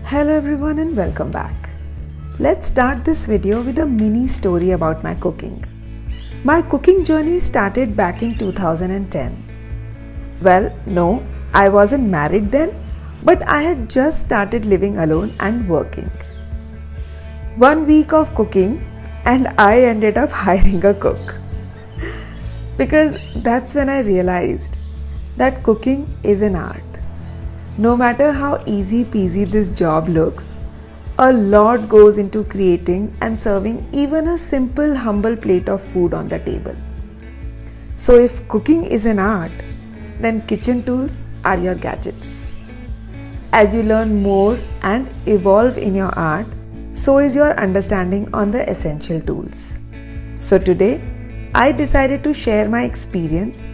Hello everyone and welcome back. Let's start this video with a mini story about my cooking. My cooking journey started back in 2010. Well, no, I wasn't married then, but I had just started living alone and working. 1 week of cooking and I ended up hiring a cook. Because that's when I realized that cooking is an art. No matter how easy peasy this job looks, a lot goes into creating and serving even a simple humble plate of food on the table. So if cooking is an art, then kitchen tools are your gadgets. As you learn more and evolve in your art, so is your understanding on the essential tools. So today, I decided to share my experience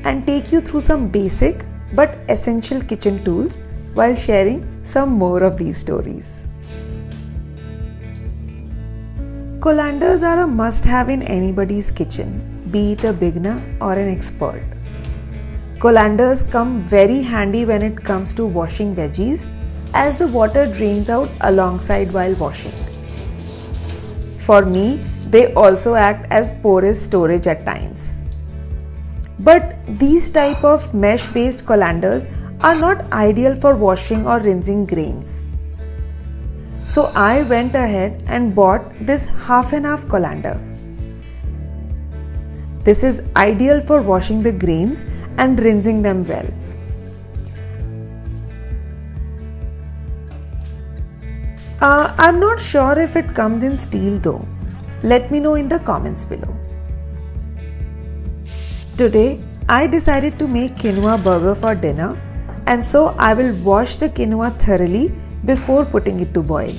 and take you through some basic but essential kitchen tools while sharing some more of these stories. Colanders are a must-have in anybody's kitchen, be it a beginner or an expert. Colanders come very handy when it comes to washing veggies, as the water drains out alongside while washing. For me, they also act as porous storage at times. But these type of mesh-based colanders are not ideal for washing or rinsing grains. So I went ahead and bought this half and half colander. This is ideal for washing the grains and rinsing them well. I'm not sure if it comes in steel though. Let me know in the comments below. Today, I decided to make quinoa burger for dinner, and so I will wash the quinoa thoroughly before putting it to boil.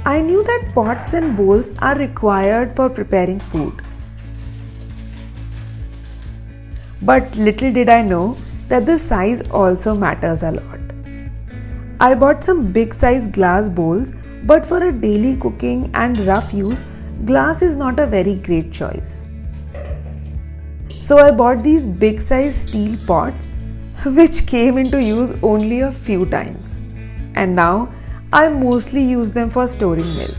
I knew that pots and bowls are required for preparing food. But little did I know that the size also matters a lot. I bought some big size glass bowls, but for a daily cooking and rough use, glass is not a very great choice. So I bought these big size steel pots, which came into use only a few times. And now I mostly use them for storing milk.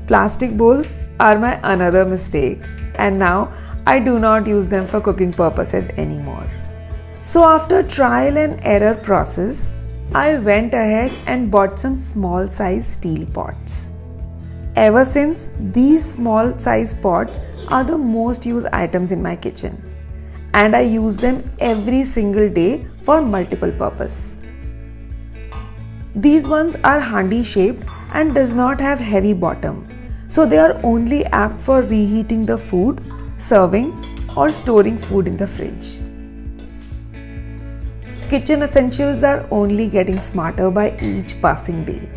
Plastic bowls are my another mistake, and now I do not use them for cooking purposes anymore. So after trial and error process, I went ahead and bought some small size steel pots. Ever since, these small size pots are the most used items in my kitchen, and I use them every single day for multiple purposes. These ones are handi shaped and does not have heavy bottom, so they are only apt for reheating the food, serving or storing food in the fridge. Kitchen essentials are only getting smarter by each passing day,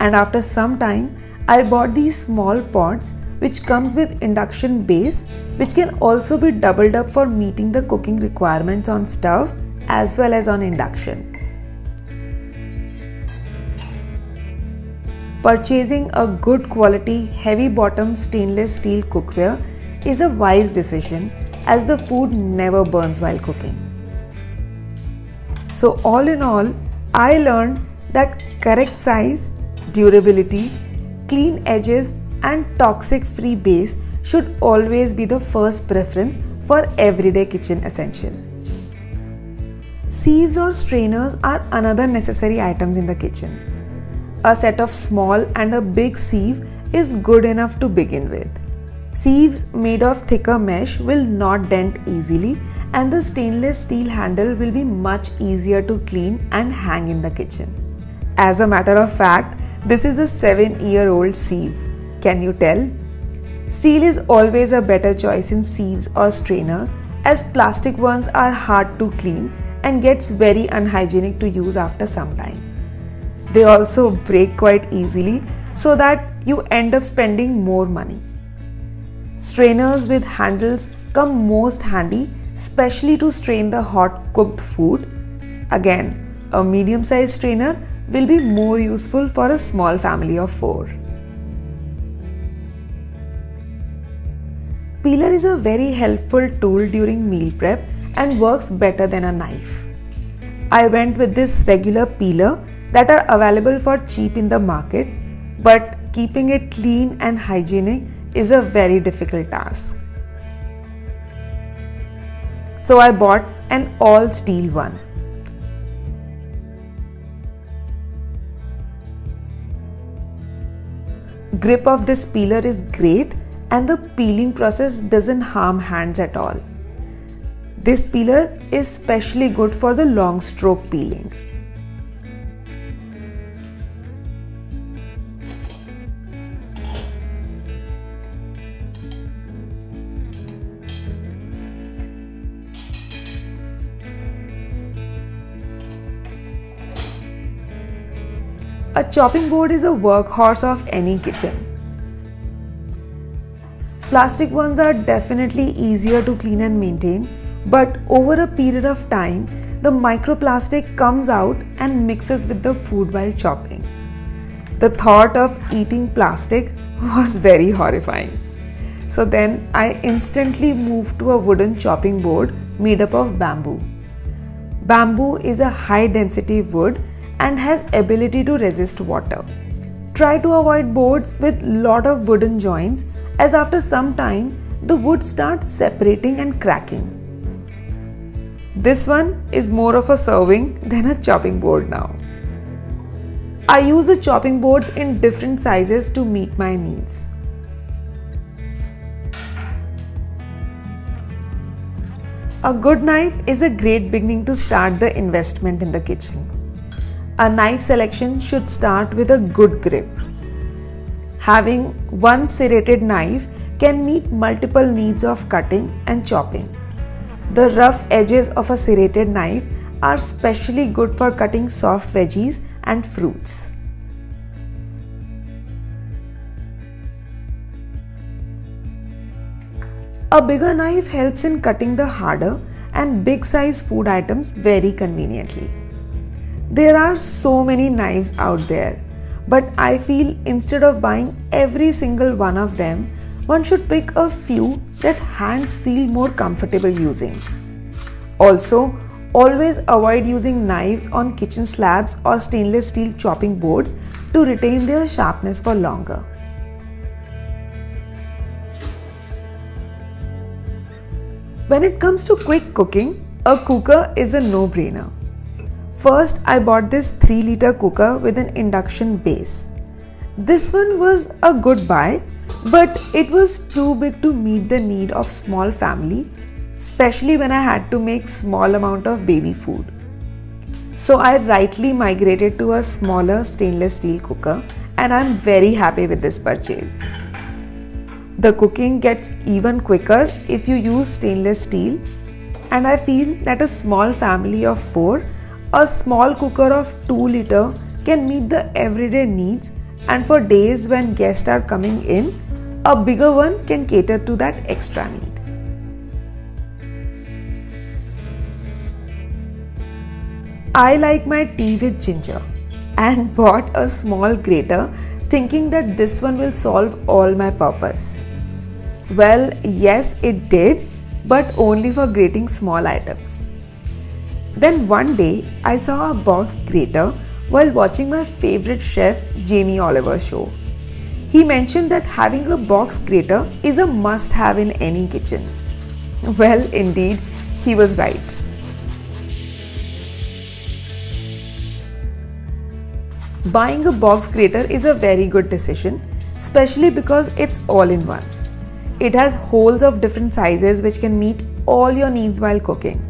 and after some time I bought these small pots which comes with induction base, which can also be doubled up for meeting the cooking requirements on stove as well as on induction. Purchasing a good quality heavy bottom stainless steel cookware is a wise decision, as the food never burns while cooking. So all in all, I learned that correct size, durability, clean edges and toxic free base should always be the first preference for everyday kitchen essential. Sieves or strainers are another necessary items in the kitchen. A set of small and a big sieve is good enough to begin with. Sieves made of thicker mesh will not dent easily, and the stainless steel handle will be much easier to clean and hang in the kitchen. As a matter of fact, this is a 7-year-old sieve. Can you tell? Steel is always a better choice in sieves or strainers, as plastic ones are hard to clean and gets very unhygienic to use after some time. They also break quite easily, so that you end up spending more money. Strainers with handles come most handy, especially to strain the hot cooked food. Again, a medium-sized strainer will be more useful for a small family of 4. Peeler is a very helpful tool during meal prep and works better than a knife. I went with this regular peeler that are available for cheap in the market, but keeping it clean and hygienic is a very difficult task. So I bought an all steel one. Grip of this peeler is great and the peeling process doesn't harm hands at all. This peeler is specially good for the long stroke peeling. A chopping board is a workhorse of any kitchen. Plastic ones are definitely easier to clean and maintain, but over a period of time, the microplastic comes out and mixes with the food while chopping. The thought of eating plastic was very horrifying. So then I instantly moved to a wooden chopping board made up of bamboo. Bamboo is a high density wood and has ability to resist water. Try to avoid boards with lot of wooden joints, as after some time the wood starts separating and cracking. This one is more of a serving than a chopping board now. I use the chopping boards in different sizes to meet my needs. A good knife is a great beginning to start the investment in the kitchen. A knife selection should start with a good grip. Having one serrated knife can meet multiple needs of cutting and chopping. The rough edges of a serrated knife are specially good for cutting soft veggies and fruits. A bigger knife helps in cutting the harder and big size food items very conveniently. There are so many knives out there, but I feel instead of buying every single one of them, one should pick a few that hands feel more comfortable using. Also, always avoid using knives on kitchen slabs or stainless steel chopping boards to retain their sharpness for longer. When it comes to quick cooking, a cooker is a no-brainer. First, I bought this 3-liter cooker with an induction base. This one was a good buy, but it was too big to meet the need of small family, especially when I had to make small amount of baby food. So I rightly migrated to a smaller stainless steel cooker and I'm very happy with this purchase. The cooking gets even quicker if you use stainless steel, and I feel that a small family of 4, a small cooker of 2-liter can meet the everyday needs, and for days when guests are coming in, a bigger one can cater to that extra need. I like my tea with ginger and bought a small grater thinking that this one will solve all my purpose. Well, yes, it did, but only for grating small items. Then one day, I saw a box grater while watching my favorite chef Jamie Oliver's show. He mentioned that having a box grater is a must-have in any kitchen. Well, indeed, he was right. Buying a box grater is a very good decision, especially because it's all-in-one. It has holes of different sizes which can meet all your needs while cooking.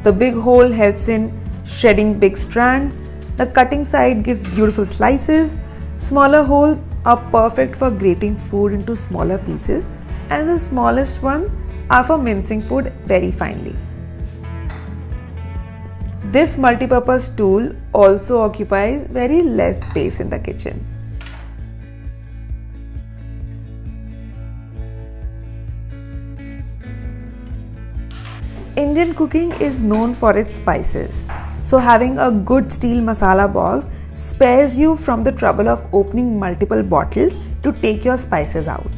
The big hole helps in shredding big strands, the cutting side gives beautiful slices, smaller holes are perfect for grating food into smaller pieces, and the smallest ones are for mincing food very finely. This multi-purpose tool also occupies very less space in the kitchen. Indian cooking is known for its spices, so having a good steel masala box spares you from the trouble of opening multiple bottles to take your spices out.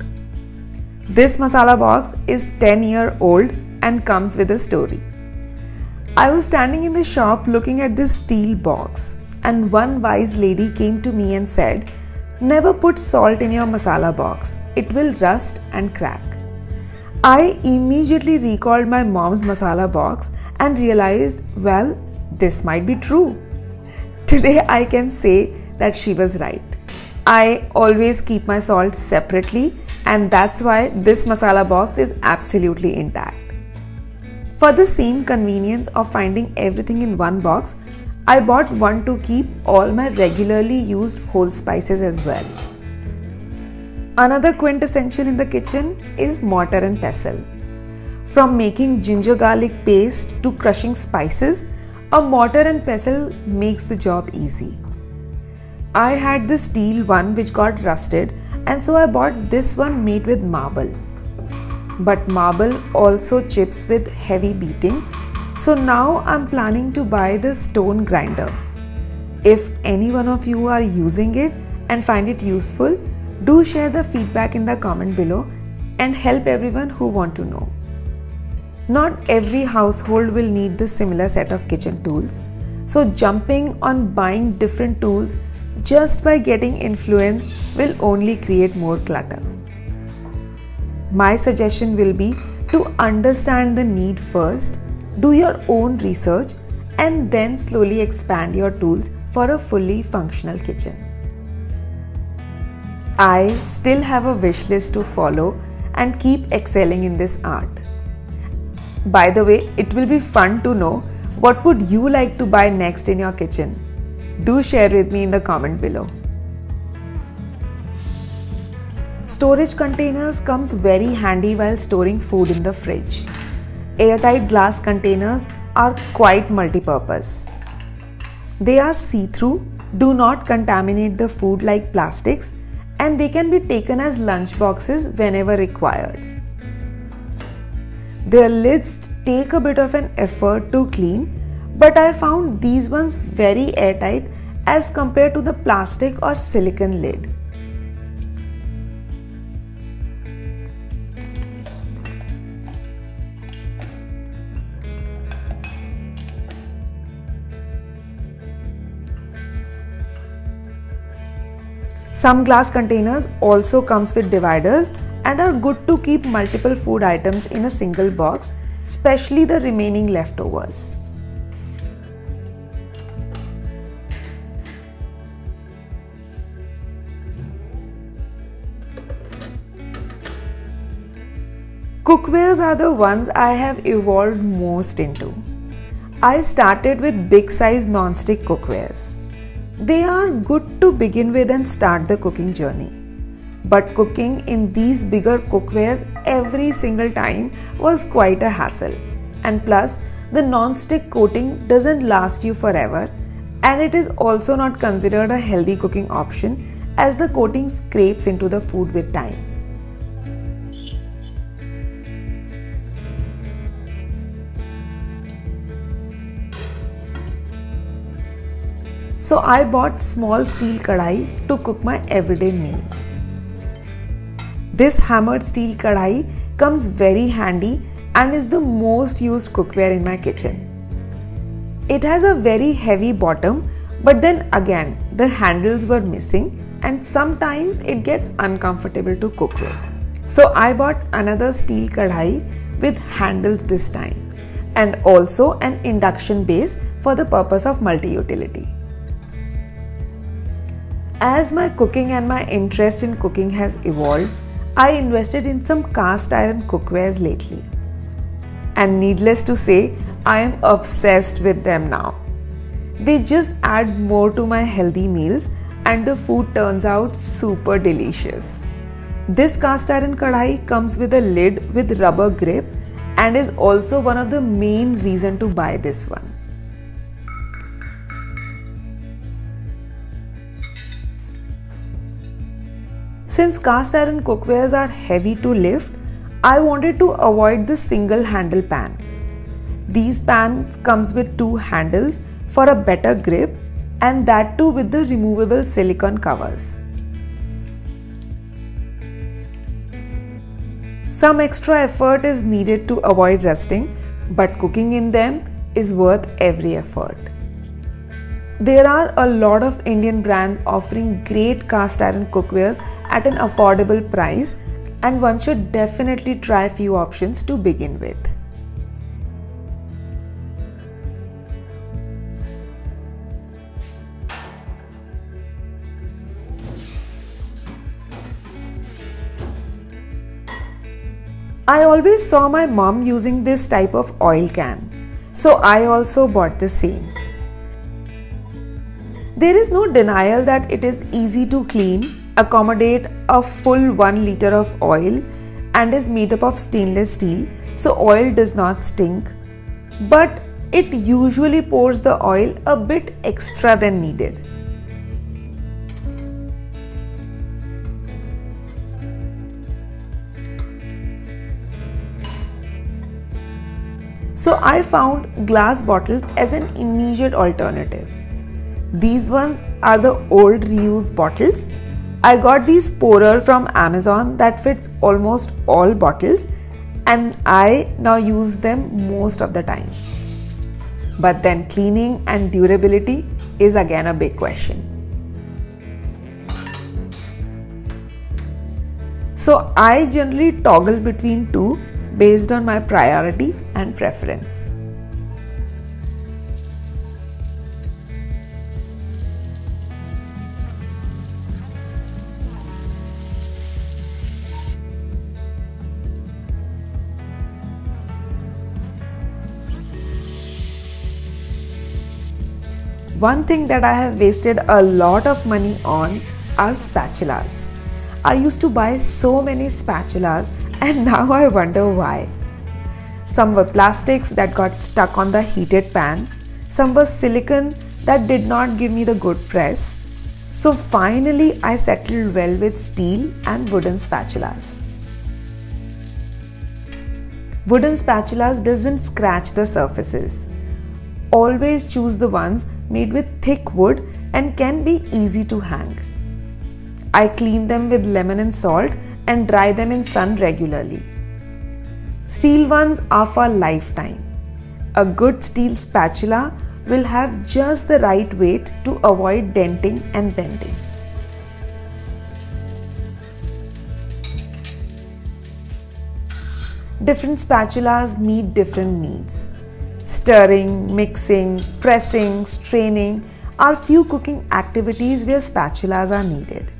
This masala box is 10-year-old and comes with a story. I was standing in the shop looking at this steel box, and one wise lady came to me and said, "Never put salt in your masala box, it will rust and crack." I immediately recalled my mom's masala box and realized, well, this might be true. Today I can say that she was right. I always keep my salt separately, and that's why this masala box is absolutely intact. For the same convenience of finding everything in one box, I bought one to keep all my regularly used whole spices as well. Another quintessential in the kitchen is mortar and pestle. From making ginger garlic paste to crushing spices, a mortar and pestle makes the job easy. I had the steel one which got rusted, and so I bought this one made with marble. But marble also chips with heavy beating, so now I'm planning to buy the stone grinder. If any one of you are using it and find it useful, do share the feedback in the comment below and help everyone who want to know. Not every household will need the similar set of kitchen tools, so jumping on buying different tools just by getting influenced will only create more clutter. My suggestion will be to understand the need first, do your own research, and then slowly expand your tools for a fully functional kitchen. I still have a wish list to follow and keep excelling in this art. By the way, it will be fun to know what would you like to buy next in your kitchen. Do share with me in the comment below. Storage containers comes very handy while storing food in the fridge. Airtight glass containers are quite multi-purpose. They are see-through, do not contaminate the food like plastics, and they can be taken as lunch boxes whenever required. Their lids take a bit of an effort to clean, but I found these ones very airtight as compared to the plastic or silicone lid. Some glass containers also comes with dividers and are good to keep multiple food items in a single box, especially the remaining leftovers. Cookwares are the ones I have evolved most into. I started with big size non-stick cookwares. They are good to begin with and start the cooking journey. But cooking in these bigger cookwares every single time was quite a hassle. And plus, the non-stick coating doesn't last you forever, and it is also not considered a healthy cooking option as the coating scrapes into the food with time. So I bought small steel kadai to cook my everyday meal. This hammered steel kadai comes very handy and is the most used cookware in my kitchen. It has a very heavy bottom, but then again the handles were missing and sometimes it gets uncomfortable to cook with. So I bought another steel kadai with handles this time, and also an induction base for the purpose of multi-utility. As my cooking and my interest in cooking has evolved, I invested in some cast iron cookwares lately. And needless to say, I am obsessed with them now. They just add more to my healthy meals and the food turns out super delicious. This cast iron kadai comes with a lid with rubber grip and is also one of the main reasons to buy this one. Since cast iron cookwares are heavy to lift, I wanted to avoid the single handle pan. These pans comes with two handles for a better grip, and that too with the removable silicone covers. Some extra effort is needed to avoid rusting, but cooking in them is worth every effort. There are a lot of Indian brands offering great cast iron cookwares at an affordable price, and one should definitely try few options to begin with. I always saw my mom using this type of oil can, so I also bought the same. There is no denial that it is easy to clean, accommodate a full 1 liter of oil, and is made up of stainless steel, so oil does not stink, but it usually pours the oil a bit extra than needed. So I found glass bottles as an immediate alternative. These ones are the old reused bottles. I got these pourer from Amazon that fits almost all bottles, and I now use them most of the time. But then cleaning and durability is again a big question. So I generally toggle between two based on my priority and preference. One thing that I have wasted a lot of money on are spatulas. I used to buy so many spatulas, and now I wonder why. Some were plastics that got stuck on the heated pan. Some were silicone that did not give me the good press. So finally I settled well with steel and wooden spatulas. Wooden spatulas doesn't scratch the surfaces. Always choose the ones made with thick wood and can be easy to hang. I clean them with lemon and salt and dry them in sun regularly. Steel ones are for lifetime. A good steel spatula will have just the right weight to avoid denting and bending. Different spatulas meet different needs. Stirring, mixing, pressing, straining are few cooking activities where spatulas are needed.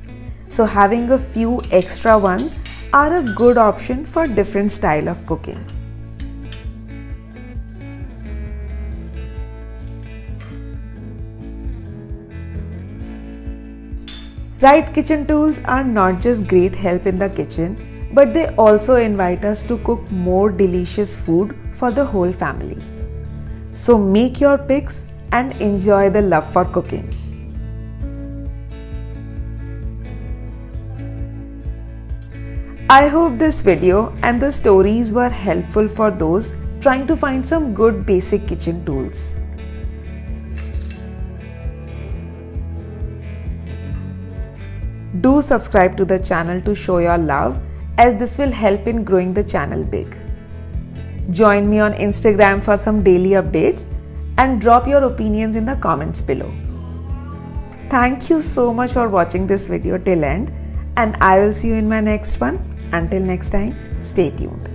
So having a few extra ones are a good option for different style of cooking. Right kitchen tools are not just great help in the kitchen, but they also invite us to cook more delicious food for the whole family. So make your picks and enjoy the love for cooking. I hope this video and the stories were helpful for those trying to find some good basic kitchen tools. Do subscribe to the channel to show your love, as this will help in growing the channel big. Join me on Instagram for some daily updates and drop your opinions in the comments below. Thank you so much for watching this video till end, and I will see you in my next one. Until next time, stay tuned.